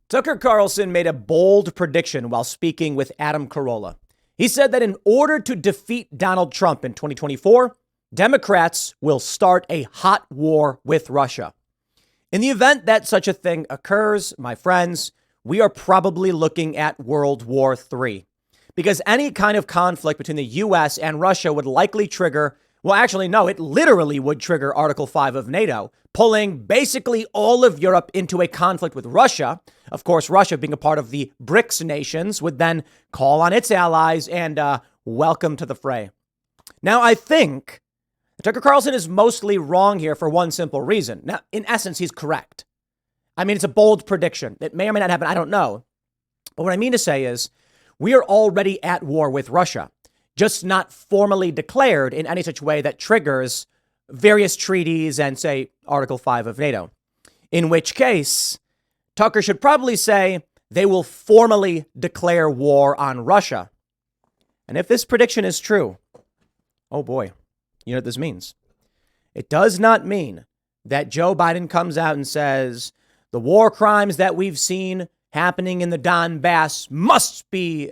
Tucker Carlson made a bold prediction while speaking with Adam Carolla. He said that in order to defeat Donald Trump in 2024, Democrats will start a hot war with Russia. In the event that such a thing occurs, my friends, we are probably looking at World War III. Because any kind of conflict between the U.S. and Russia would likely trigger, well, actually, no, it literally would trigger Article 5 of NATO, pulling basically all of Europe into a conflict with Russia. Of course, Russia, being a part of the BRICS nations, would then call on its allies and welcome to the fray. Now, I think Tucker Carlson is mostly wrong here for one simple reason. Now, in essence, he's correct. I mean, it's a bold prediction. It may or may not happen. I don't know. But what I mean to say is we are already at war with Russia, just not formally declared in any such way that triggers various treaties and, say, Article 5 of NATO. In which case, Tucker should probably say they will formally declare war on Russia. And if this prediction is true, oh boy, you know what this means? It does not mean that Joe Biden comes out and says the war crimes that we've seen happening in the Donbass must be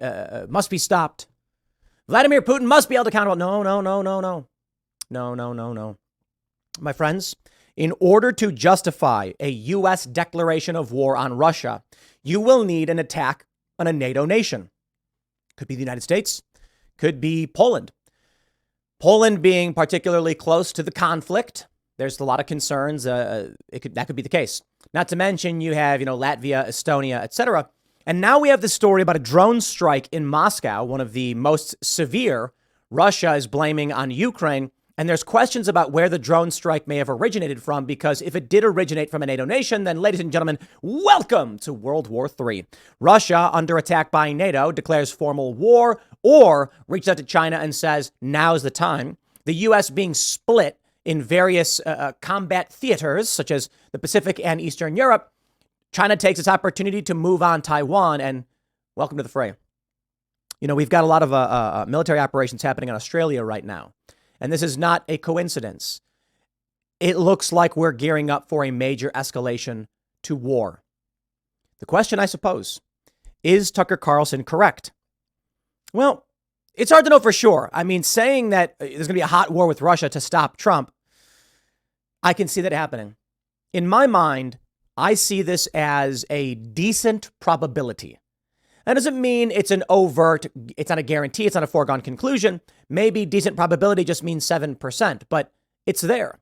stopped. Vladimir Putin must be held accountable. No. My friends, in order to justify a U.S. declaration of war on Russia, you will need an attack on a NATO nation. Could be the United States, could be Poland. Poland being particularly close to the conflict, there's a lot of concerns. That could be the case. Not to mention you have, Latvia, Estonia, etc. And now we have the story about a drone strike in Moscow, one of the most severe Russia is blaming on Ukraine. And there's questions about where the drone strike may have originated from, because if it did originate from a NATO nation, then, ladies and gentlemen, welcome to World War III. Russia, under attack by NATO, declares formal war or reaches out to China and says, now's the time. The U.S. being split in various combat theaters, such as the Pacific and Eastern Europe, China takes its opportunity to move on Taiwan and welcome to the fray. We've got a lot of military operations happening in Australia right now. And this is not a coincidence. It looks like we're gearing up for a major escalation to war. The question, I suppose, is Tucker Carlson correct? Well, it's hard to know for sure. I mean, saying that there's going to be a hot war with Russia to stop Trump, I can see that happening. In my mind, I see this as a decent probability. That doesn't mean it's an overt, it's not a guarantee, it's not a foregone conclusion. Maybe decent probability just means 7%, but it's there.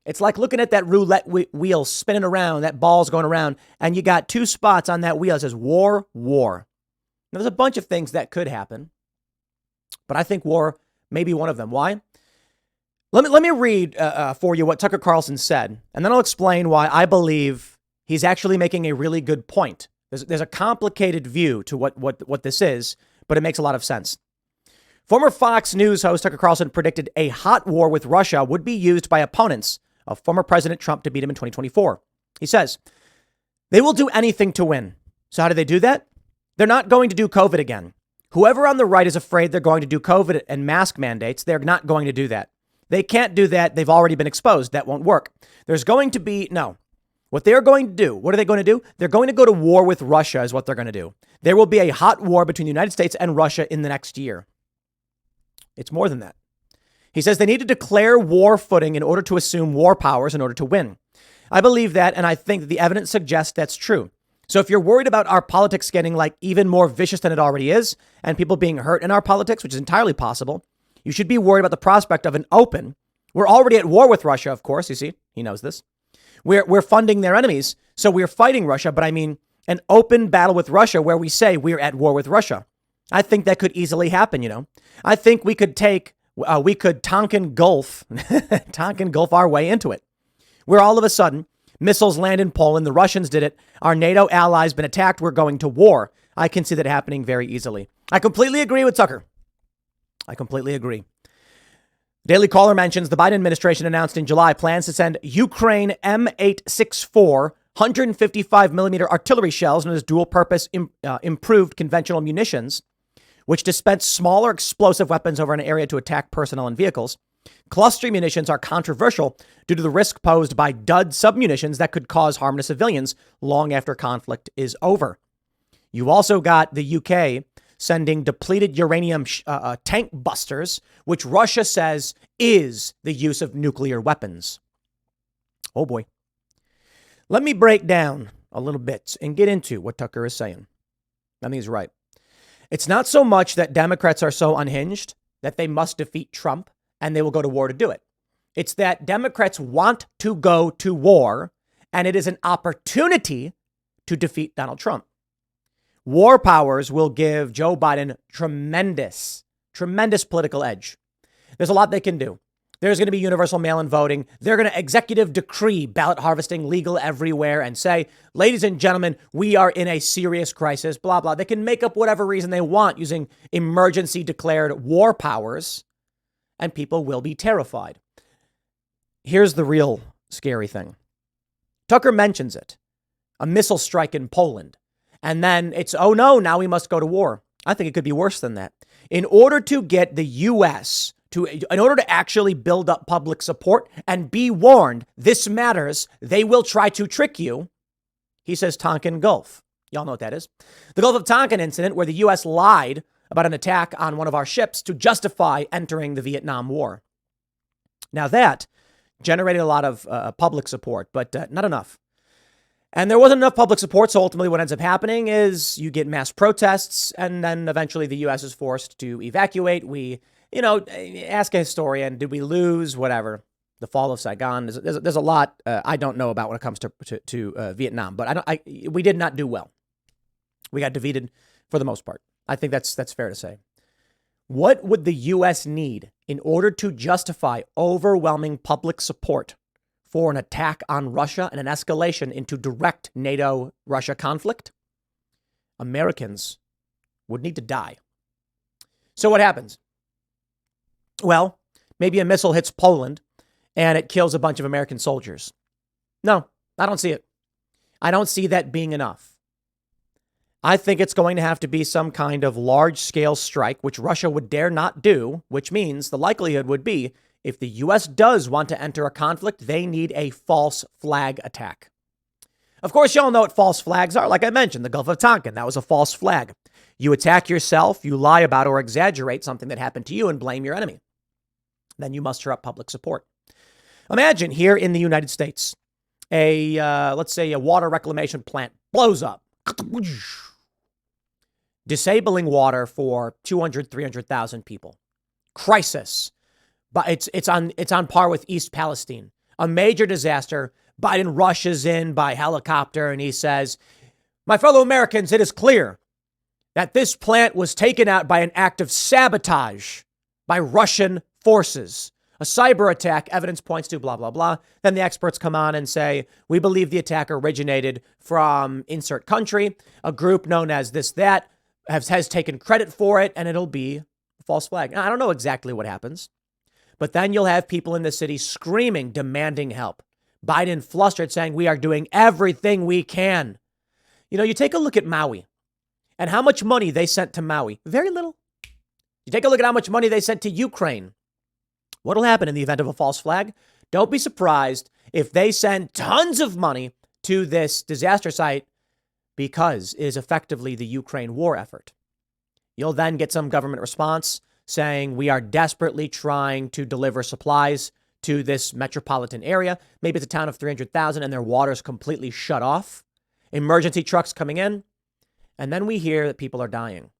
It's like looking at that roulette wheel spinning around, that ball's going around, and you got two spots on that wheel that says war, war. Now, there's a bunch of things that could happen, but I think war may be one of them. Why? Let me read for you what Tucker Carlson said, and then I'll explain why I believe he's actually making a really good point. There's a complicated view to what this is, but it makes a lot of sense. Former Fox News host Tucker Carlson predicted a hot war with Russia would be used by opponents of former President Trump to beat him in 2024. He says, they will do anything to win. So how do they do that? They're not going to do COVID again. Whoever on the right is afraid they're going to do COVID and mask mandates, they're not going to do that. They can't do that. They've already been exposed. That won't work. There's going to be, no. What they're going to do, what are they going to do? They're going to go to war with Russia is what they're going to do. There will be a hot war between the United States and Russia in the next year. It's more than that. He says they need to declare war footing in order to assume war powers in order to win. I believe that, and I think that the evidence suggests that's true. So if you're worried about our politics getting like even more vicious than it already is, and people being hurt in our politics, which is entirely possible, you should be worried about the prospect of an open. We're already at war with Russia, of course. You see, he knows this. We're funding their enemies, so we're fighting Russia. But I mean, an open battle with Russia where we say we're at war with Russia. I think that could easily happen, I think we could Tonkin Gulf our way into it. Where all of a sudden, missiles land in Poland, the Russians did it, our NATO allies been attacked, we're going to war. I can see that happening very easily. I completely agree with Tucker. I completely agree. Daily Caller mentions the Biden administration announced in July plans to send Ukraine M864 155 millimeter artillery shells known as dual purpose improved conventional munitions, which dispense smaller explosive weapons over an area to attack personnel and vehicles. Cluster munitions are controversial due to the risk posed by dud submunitions that could cause harm to civilians long after conflict is over. You also got the UK sending depleted uranium tank busters, which Russia says is the use of nuclear weapons. Oh boy. Let me break down a little bit and get into what Tucker is saying. I think he's right. It's not so much that Democrats are so unhinged that they must defeat Trump and they will go to war to do it. It's that Democrats want to go to war, and it is an opportunity to defeat Donald Trump. War powers will give Joe Biden tremendous political edge. There's a lot they can do. There's going to be universal mail-in voting. They're going to executive decree ballot harvesting legal everywhere and say, ladies and gentlemen, we are in a serious crisis, blah, blah. They can make up whatever reason they want using emergency declared war powers, and people will be terrified. Here's the real scary thing. Tucker mentions it. A missile strike in Poland. And then it's, oh no, now we must go to war. I think it could be worse than that. In order to get the U.S. in order to actually build up public support and be warned, this matters, they will try to trick you. He says Tonkin Gulf. Y'all know what that is. The Gulf of Tonkin incident where the U.S. lied about an attack on one of our ships to justify entering the Vietnam War. Now that generated a lot of public support, but not enough. And there wasn't enough public support, so ultimately what ends up happening is you get mass protests, and then eventually the U.S. is forced to evacuate. We, ask a historian, did we lose? Whatever. The fall of Saigon. There's a lot I don't know about when it comes to Vietnam, but we did not do well. We got defeated for the most part. I think that's fair to say. What would the U.S. need in order to justify overwhelming public support for an attack on Russia and an escalation into direct NATO-Russia conflict? Americans would need to die. So what happens? Well, maybe a missile hits Poland and it kills a bunch of American soldiers. No, I don't see it. I don't see that being enough. I think it's going to have to be some kind of large-scale strike, which Russia would dare not do, which means the likelihood would be if the U.S. does want to enter a conflict, they need a false flag attack. Of course, y'all know what false flags are. Like I mentioned, the Gulf of Tonkin, that was a false flag. You attack yourself, you lie about or exaggerate something that happened to you and blame your enemy. Then you muster up public support. Imagine here in the United States, let's say a water reclamation plant blows up, disabling water for 200, 300,000 people. Crisis. But it's on par with East Palestine. A major disaster. Biden rushes in by helicopter and he says, my fellow Americans, it is clear that this plant was taken out by an act of sabotage by Russian forces. A cyber attack, evidence points to blah, blah, blah. Then the experts come on and say, we believe the attack originated from insert country. A group known as this, that has taken credit for it, and it'll be a false flag. Now, I don't know exactly what happens. But then you'll have people in the city screaming, demanding help. Biden flustered, saying, we are doing everything we can. You take a look at Maui and how much money they sent to Maui. Very little. You take a look at how much money they sent to Ukraine. What'll happen in the event of a false flag? Don't be surprised if they send tons of money to this disaster site because it is effectively the Ukraine war effort. You'll then get some government response saying we are desperately trying to deliver supplies to this metropolitan area. Maybe it's a town of 300,000 and their water's completely shut off. Emergency trucks coming in. And then we hear that people are dying.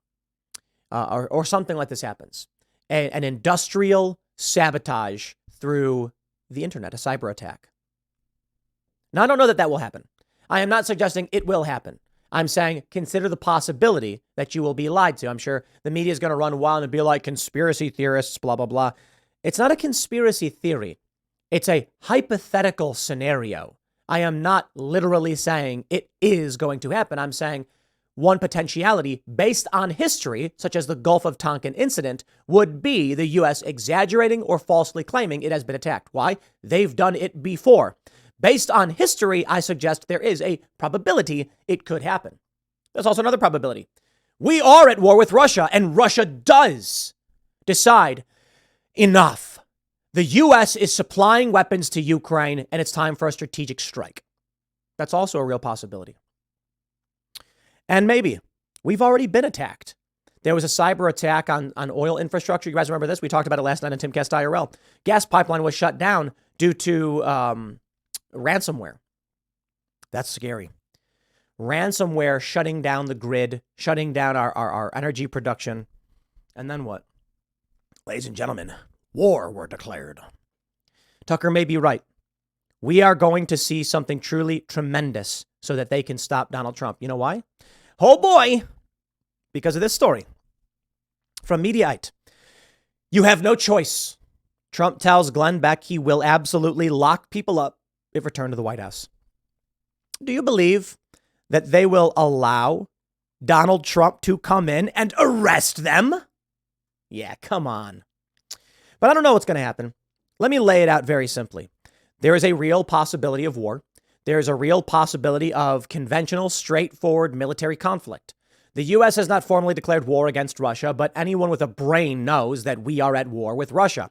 Or something like this happens. An industrial sabotage through the internet, a cyber attack. Now, I don't know that will happen. I am not suggesting it will happen. I'm saying consider the possibility that you will be lied to. I'm sure the media is going to run wild and be like conspiracy theorists, blah, blah, blah. It's not a conspiracy theory. It's a hypothetical scenario. I am not literally saying it is going to happen. I'm saying one potentiality based on history, such as the Gulf of Tonkin incident, would be the U.S. exaggerating or falsely claiming it has been attacked. Why? They've done it before. Based on history, I suggest there is a probability it could happen. There's also another probability. We are at war with Russia, and Russia does decide enough. The U.S. is supplying weapons to Ukraine, and it's time for a strategic strike. That's also a real possibility. And maybe we've already been attacked. There was a cyber attack on oil infrastructure. You guys remember this? We talked about it last night on Timcast IRL. Gas pipeline was shut down due to ransomware. That's scary. Ransomware shutting down the grid, shutting down our energy production. And then what? Ladies and gentlemen, war were declared. Tucker may be right. We are going to see something truly tremendous so that they can stop Donald Trump. You know why? Oh boy, because of this story from Mediaite. You have no choice. Trump tells Glenn Beck he will absolutely lock people up if returned to the White House. Do you believe that they will allow Donald Trump to come in and arrest them? Yeah, come on. But I don't know what's going to happen. Let me lay it out very simply. There is a real possibility of war. There is a real possibility of conventional, straightforward military conflict. The U.S. has not formally declared war against Russia, but anyone with a brain knows that we are at war with Russia.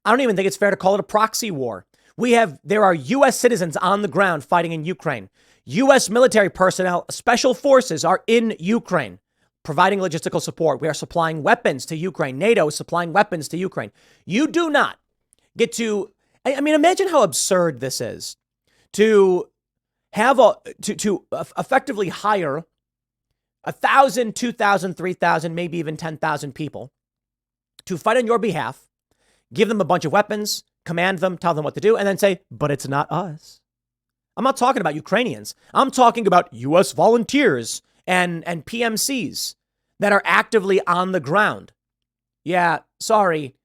I don't even think it's fair to call it a proxy war. There are U.S. citizens on the ground fighting in Ukraine. U.S. military personnel, special forces are in Ukraine, providing logistical support. We are supplying weapons to Ukraine. NATO is supplying weapons to Ukraine. You do not get to, I mean, imagine how absurd this is to have to effectively hire 1,000, 2,000, 3,000, maybe even 10,000 people to fight on your behalf, give them a bunch of weapons, command them, tell them what to do, and then say, but it's not us. I'm not talking about Ukrainians. I'm talking about U.S. volunteers and PMCs that are actively on the ground. Yeah, sorry.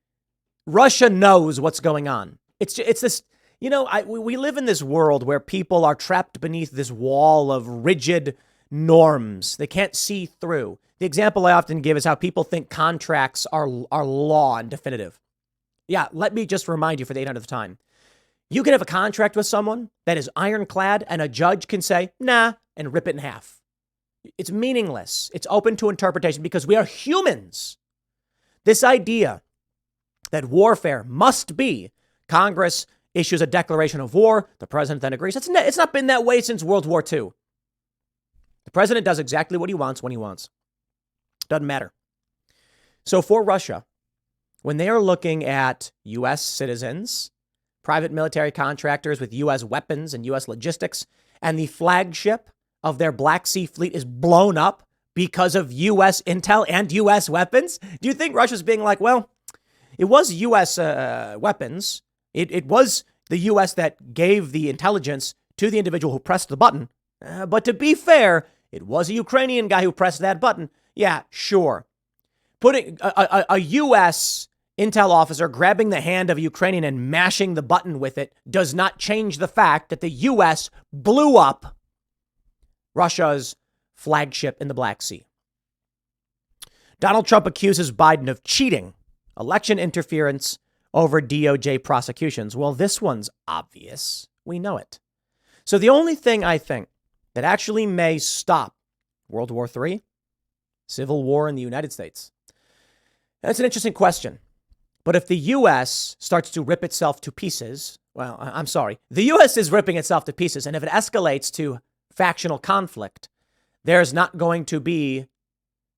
Russia knows what's going on. It's this, we live in this world where people are trapped beneath this wall of rigid norms they can't see through. The example I often give is how people think contracts are law and definitive. Yeah, let me just remind you for the 800th time. You can have a contract with someone that is ironclad and a judge can say, nah, and rip it in half. It's meaningless. It's open to interpretation because we are humans. This idea that warfare must be Congress issues a declaration of war, the president then agrees. It's not been that way since World War II. The president does exactly what he wants when he wants. Doesn't matter. So for Russia, when they are looking at U.S. citizens, private military contractors with U.S. weapons and U.S. logistics, and the flagship of their Black Sea fleet is blown up because of U.S. intel and U.S. weapons, do you think Russia's being like, well, it was U.S. weapons. It was the U.S. that gave the intelligence to the individual who pressed the button. But to be fair, it was a Ukrainian guy who pressed that button. Yeah, sure. Putting a U.S. intel officer grabbing the hand of a Ukrainian and mashing the button with it does not change the fact that the U.S. blew up Russia's flagship in the Black Sea. Donald Trump accuses Biden of cheating, election interference over DOJ prosecutions. Well, this one's obvious. We know it. So the only thing I think that actually may stop World War III, civil war in the United States. That's an interesting question. But if the U.S. starts to rip itself to pieces, well, I'm sorry, the U.S. is ripping itself to pieces. And if it escalates to factional conflict, there's not going to be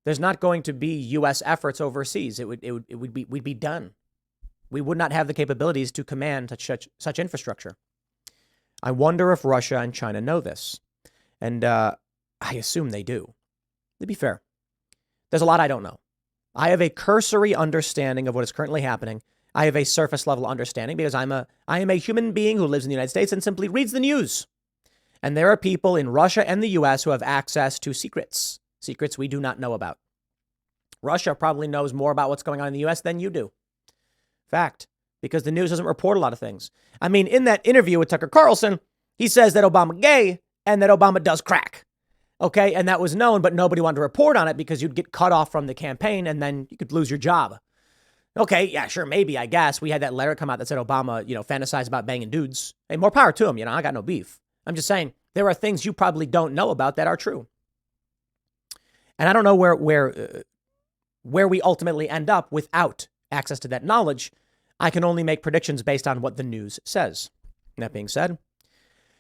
U.S. efforts overseas. We'd be done. We would not have the capabilities to command such infrastructure. I wonder if Russia and China know this. And I assume they do. To be fair, there's a lot I don't know. I have a cursory understanding of what is currently happening. I have a surface level understanding because I am a human being who lives in the United States and simply reads the news. And there are people in Russia and the U.S. who have access to secrets we do not know about. Russia probably knows more about what's going on in the U.S. than you do. Fact, because the news doesn't report a lot of things. I mean, in that interview with Tucker Carlson, he says that Obama gay and that Obama does crack. Okay, and that was known, but nobody wanted to report on it because you'd get cut off from the campaign and then you could lose your job. Okay, yeah, sure, maybe, I guess. We had that letter come out that said Obama, fantasized about banging dudes. Hey, more power to him, I got no beef. I'm just saying, there are things you probably don't know about that are true. And I don't know where we ultimately end up without access to that knowledge. I can only make predictions based on what the news says. And that being said,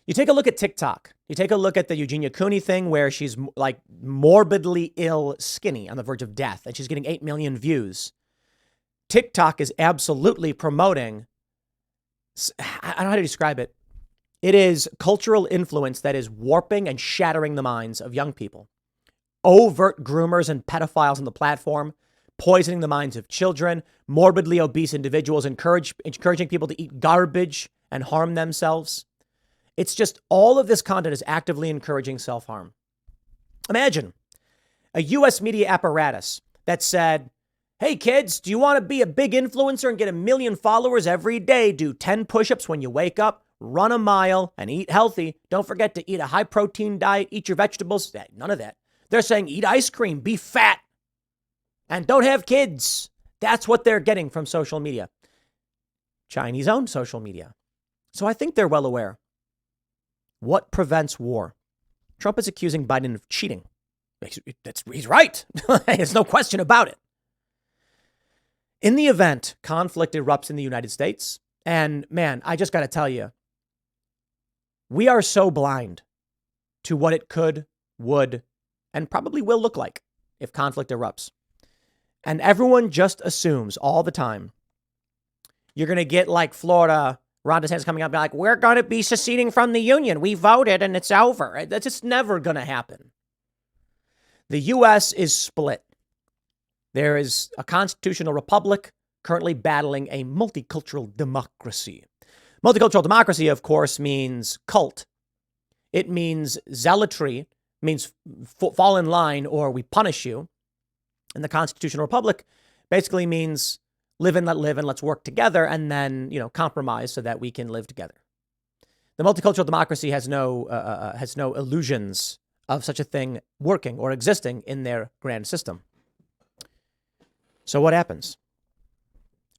you take a look at TikTok. You take a look at the Eugenia Cooney thing where she's like morbidly ill, skinny, on the verge of death, and she's getting 8 million views. TikTok is absolutely promoting, I don't know how to describe it. It is cultural influence that is warping and shattering the minds of young people. Overt groomers and pedophiles on the platform, poisoning the minds of children, morbidly obese individuals, encouraging people to eat garbage and harm themselves. It's just all of this content is actively encouraging self-harm. Imagine a U.S. media apparatus that said, hey, kids, do you want to be a big influencer and get 1 million followers every day? Do 10 push-ups when you wake up, run a mile, and eat healthy. Don't forget to eat a high-protein diet, eat your vegetables. None of that. They're saying eat ice cream, be fat, and don't have kids. That's what they're getting from social media. Chinese-owned social media. So I think they're well aware. What prevents war? Trump is accusing Biden of cheating. He's right. There's no question about it. In the event conflict erupts in the United States, and man, I just got to tell you, we are so blind to what it could, would, and probably will look like if conflict erupts. And everyone just assumes all the time you're going to get like Florida, Ron DeSantis coming up and be like, we're going to be seceding from the union. We voted and it's over. That's just never going to happen. The U.S. is split. There is a constitutional republic currently battling a multicultural democracy. Multicultural democracy, of course, means cult. It means zealotry, means fall in line or we punish you. And the constitutional republic basically means live and let live and let's work together and then, compromise so that we can live together. The multicultural democracy has no illusions of such a thing working or existing in their grand system. So what happens?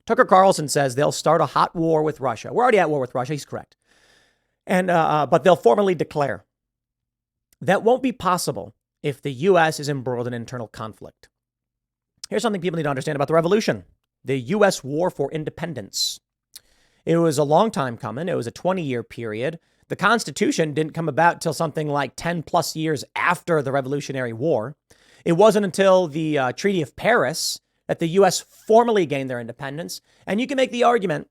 Tucker Carlson says they'll start a hot war with Russia. We're already at war with Russia. He's correct. And but they'll formally declare. That won't be possible if the U.S. is embroiled in internal conflict. Here's something people need to understand about the revolution. The U.S. War for Independence. It was a long time coming. It was a 20-year period. The Constitution didn't come about till something like 10 plus years after the Revolutionary War. It wasn't until the Treaty of Paris that the U.S. formally gained their independence. And you can make the argument.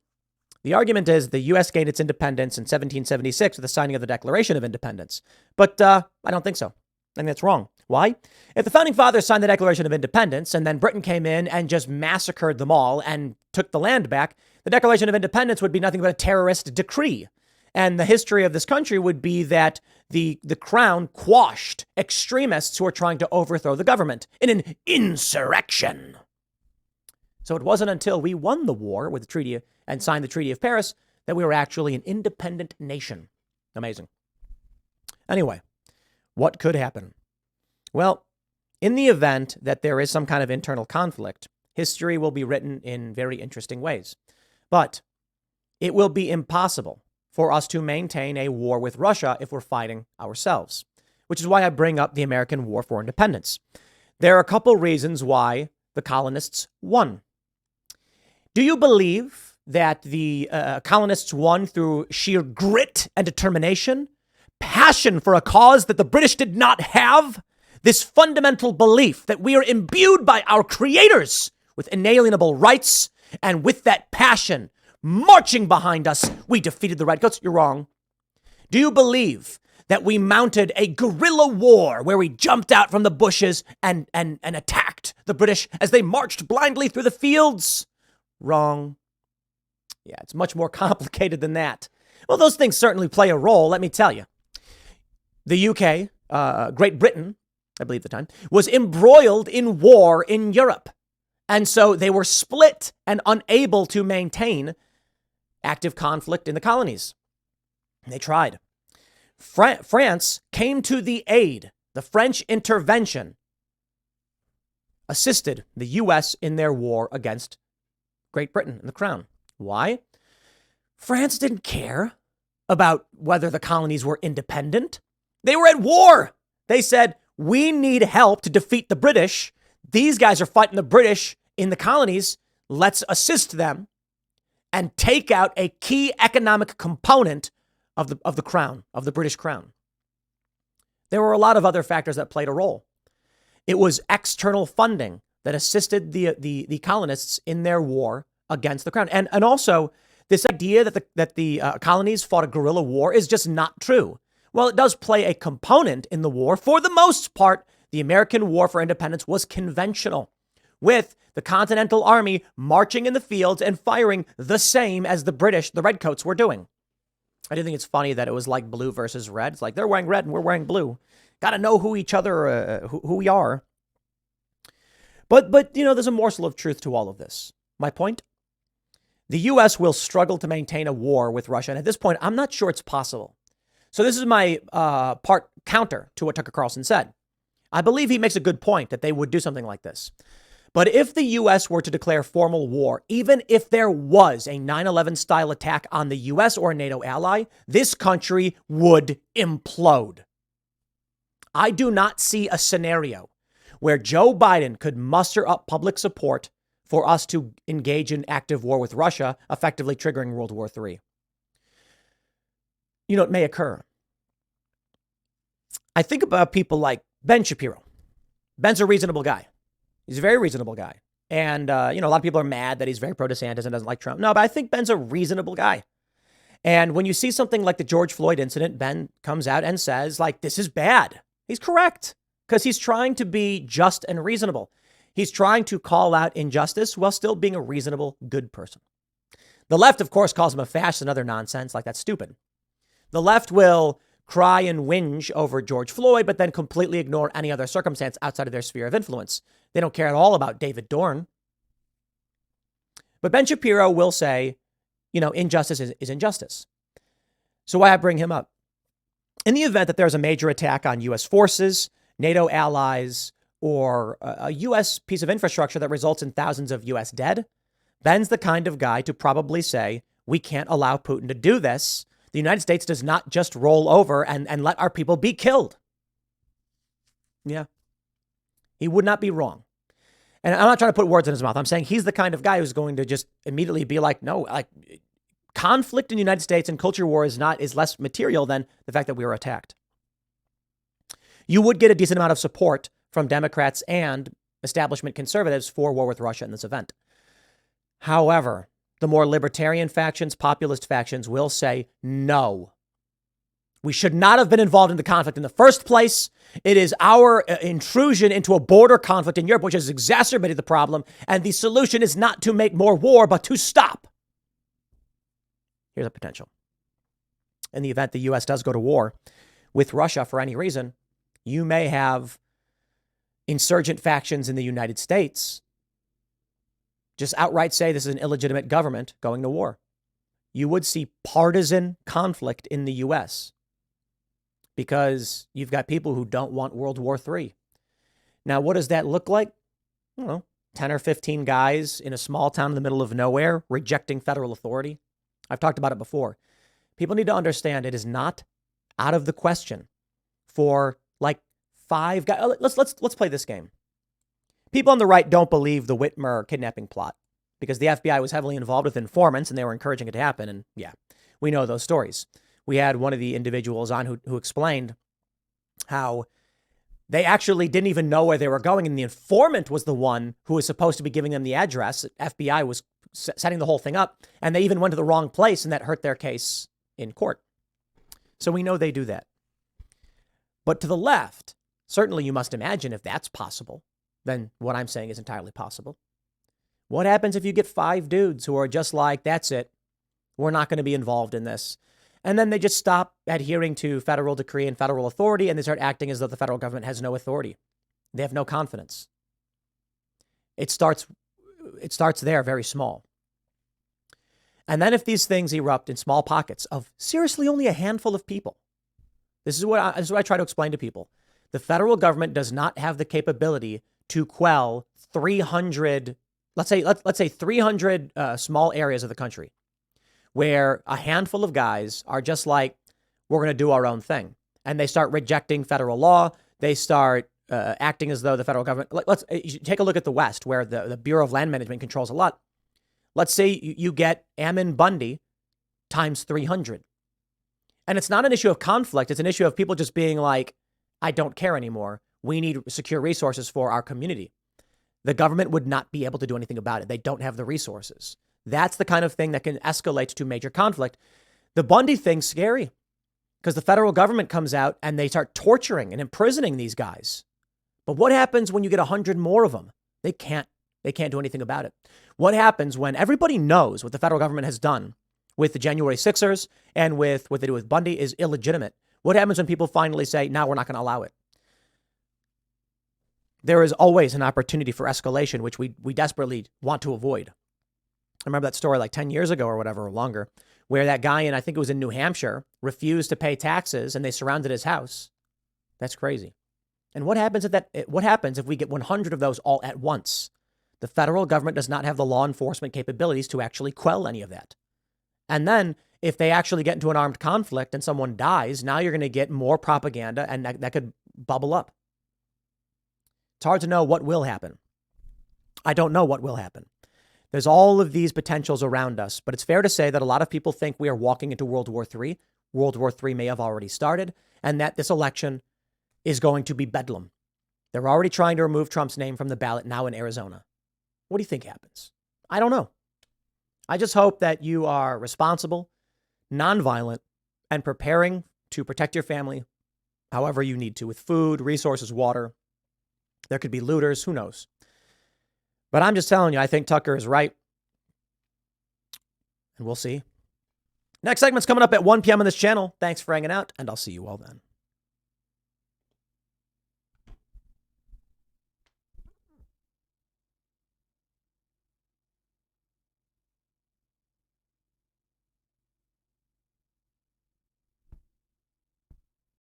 The argument is the U.S. gained its independence in 1776 with the signing of the Declaration of Independence. But I don't think so. I think that's wrong. Why? If the founding fathers signed the Declaration of Independence and then Britain came in and just massacred them all and took the land back, the Declaration of Independence would be nothing but a terrorist decree. And the history of this country would be that the crown quashed extremists who were trying to overthrow the government in an insurrection. So it wasn't until we won the war with the treaty and signed the Treaty of Paris that we were actually an independent nation. Amazing. Anyway, what could happen? Well, in the event that there is some kind of internal conflict, history will be written in very interesting ways. But it will be impossible for us to maintain a war with Russia if we're fighting ourselves, which is why I bring up the American War for Independence. There are a couple reasons why the colonists won. Do you believe that the colonists won through sheer grit and determination, passion for a cause that the British did not have? This fundamental belief that we are imbued by our creators with inalienable rights, and with that passion marching behind us, we defeated the redcoats? You're wrong. Do you believe that we mounted a guerrilla war where we jumped out from the bushes and attacked the British as they marched blindly through the fields? Wrong. Yeah, it's much more complicated than that. Well, those things certainly play a role, let me tell you. The UK, Great Britain, I believe at the time, was embroiled in war in Europe. And so they were split and unable to maintain active conflict in the colonies. They tried. France came to the aid. The French intervention assisted the U.S. in their war against Great Britain and the Crown. Why? France didn't care about whether the colonies were independent. They were at war. They said, we need help to defeat the British. These guys are fighting the British in the colonies. Let's assist them. and take out a key economic component of the crown, of the British crown. There were a lot of other factors that played a role. It was external funding that assisted the colonists in their war against the crown. And also this idea that the colonies fought a guerrilla war is just not true. Well, it does play a component in the war. For the most part, the American War for Independence was conventional, with the Continental Army marching in the fields and firing the same as the British, the Redcoats, were doing. I do think it's funny that it was like blue versus red. It's like they're wearing red and we're wearing blue. Got to know who each other, who we are. But there's a morsel of truth to all of this. My point? The U.S. will struggle to maintain a war with Russia. And at this point, I'm not sure it's possible. So this is my part counter to what Tucker Carlson said. I believe he makes a good point that they would do something like this. But if the U.S. were to declare formal war, even if there was a 9/11 style attack on the U.S. or a NATO ally, this country would implode. I do not see a scenario where Joe Biden could muster up public support for us to engage in active war with Russia, effectively triggering World War III. It may occur. I think about people like Ben Shapiro. Ben's a reasonable guy. He's a very reasonable guy. And, a lot of people are mad that he's very pro-DeSantis and doesn't like Trump. No, but I think Ben's a reasonable guy. And when you see something like the George Floyd incident, Ben comes out and says, this is bad. He's correct, because he's trying to be just and reasonable. He's trying to call out injustice while still being a reasonable, good person. The left, of course, calls him a fascist and other nonsense, like that's stupid. The left will cry and whinge over George Floyd, but then completely ignore any other circumstance outside of their sphere of influence. They don't care at all about David Dorn. But Ben Shapiro will say, injustice is injustice. So why I bring him up? In the event that there's a major attack on U.S. forces, NATO allies, or a U.S. piece of infrastructure that results in thousands of U.S. dead, Ben's the kind of guy to probably say, we can't allow Putin to do this. The United States does not just roll over and let our people be killed. Yeah. He would not be wrong. And I'm not trying to put words in his mouth. I'm saying he's the kind of guy who's going to just immediately be like, no, conflict in the United States and culture war is less material than the fact that we were attacked. You would get a decent amount of support from Democrats and establishment conservatives for war with Russia in this event. However, the more libertarian factions, populist factions will say, no, we should not have been involved in the conflict in the first place. It is our intrusion into a border conflict in Europe, which has exacerbated the problem. And the solution is not to make more war, but to stop. Here's a potential. In the event the U.S. does go to war with Russia for any reason, you may have insurgent factions in the United States just outright say this is an illegitimate government going to war. You would see partisan conflict in the U.S. because you've got people who don't want World War III. Now, what does that look like? I don't know, 10 or 15 guys in a small town in the middle of nowhere rejecting federal authority. I've talked about it before. People need to understand it is not out of the question for 5 guys. Let's play this game. People on the right don't believe the Whitmer kidnapping plot because the FBI was heavily involved with informants and they were encouraging it to happen. And yeah, we know those stories. We had one of the individuals on who explained how they actually didn't even know where they were going. And the informant was the one who was supposed to be giving them the address. FBI was setting the whole thing up. And they even went to the wrong place and that hurt their case in court. So we know they do that. But to the left, certainly you must imagine if that's possible, then what I'm saying is entirely possible. What happens if you get 5 dudes who are just like, that's it, we're not going to be involved in this? And then they just stop adhering to federal decree and federal authority, and they start acting as though the federal government has no authority. They have no confidence. It starts there very small. And then if these things erupt in small pockets of seriously only a handful of people, this is what I try to explain to people. The federal government does not have the capability to quell 300, let's say 300 small areas of the country where a handful of guys are just like, we're going to do our own thing. And they start rejecting federal law. They start acting as though the federal government, let's take a look at the West where the Bureau of Land Management controls a lot. Let's say you get Ammon Bundy times 300. And it's not an issue of conflict. It's an issue of people just being like, I don't care anymore. We need secure resources for our community. The government would not be able to do anything about it. They don't have the resources. That's the kind of thing that can escalate to major conflict. The Bundy thing's scary because the federal government comes out and they start torturing and imprisoning these guys. But what happens when you get 100 more of them? They can't do anything about it. What happens when everybody knows what the federal government has done with the January 6ers and with what they do with Bundy is illegitimate? What happens when people finally say, no, we're not going to allow it? There is always an opportunity for escalation, which we desperately want to avoid. I remember that story like 10 years ago or whatever, or longer, where that guy I think it was in New Hampshire, refused to pay taxes and they surrounded his house. That's crazy. And what happens if we get 100 of those all at once? The federal government does not have the law enforcement capabilities to actually quell any of that. And then if they actually get into an armed conflict and someone dies, now you're going to get more propaganda and that could bubble up. It's hard to know what will happen. I don't know what will happen. There's all of these potentials around us, but it's fair to say that a lot of people think we are walking into World War III. World War III may have already started, and that this election is going to be bedlam. They're already trying to remove Trump's name from the ballot now in Arizona. What do you think happens? I don't know. I just hope that you are responsible, nonviolent, and preparing to protect your family however you need to, with food, resources, water. There could be looters, who knows? But I'm just telling you, I think Tucker is right. And we'll see. Next segment's coming up at 1 p.m. on this channel. Thanks for hanging out, and I'll see you all then.